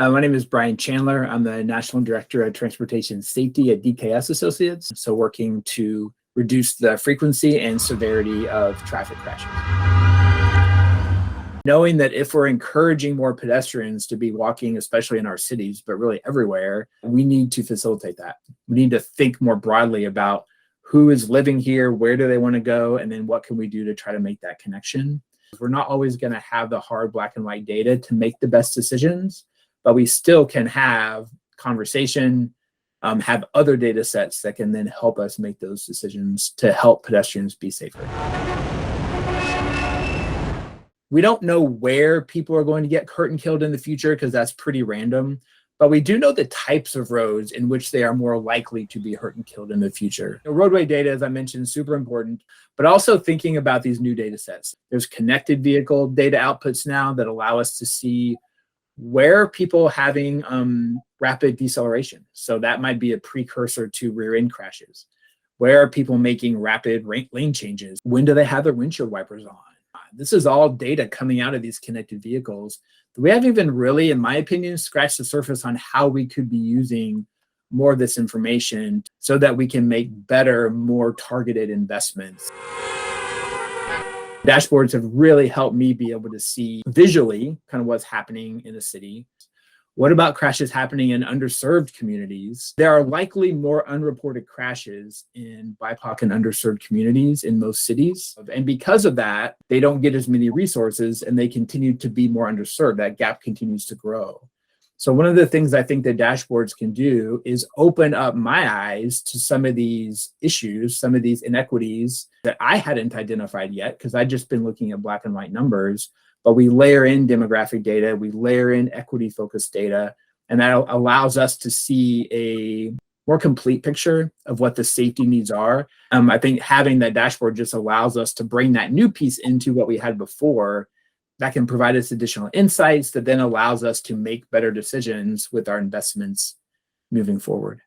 My name is Brian Chandler. I'm the National Director of Transportation Safety at DKS Associates, so working to reduce the frequency and severity of traffic crashes. Knowing that if we're encouraging more pedestrians to be walking, especially in our cities, but really everywhere, we need to facilitate that. We need to think more broadly about who is living here, where do they want to go, and then what can we do to try to make that connection. We're not always going to have the hard black and white data to make the best decisions, but we still can have conversation, have other data sets that can then help us make those decisions to help pedestrians be safer. We don't know where people are going to get hurt and killed in the future because that's pretty random, but we do know the types of roads in which they are more likely to be hurt and killed in the future. The roadway data, as I mentioned, is super important, but also thinking about these new data sets. There's connected vehicle data outputs now that allow us to see where people having rapid deceleration. So that might be a precursor to rear end crashes. Where are people making rapid lane changes? When do they have their windshield wipers on? This is all data coming out of these connected vehicles. We haven't even really, in my opinion, scratched the surface on how we could be using more of this information so that we can make better, more targeted investments. Dashboards have really helped me be able to see visually kind of what's happening in the city. What about crashes happening in underserved communities? There are likely more unreported crashes in BIPOC and underserved communities in most cities. And because of that, they don't get as many resources and they continue to be more underserved. That gap continues to grow. So one of the things I think the dashboards can do is open up my eyes to some of these issues, some of these inequities that I hadn't identified yet, because I'd just been looking at black and white numbers. But we layer in demographic data, we layer in equity-focused data, and that allows us to see a more complete picture of what the safety needs are. I think having that dashboard just allows us to bring that new piece into what we had before that can provide us additional insights that then allows us to make better decisions with our investments moving forward.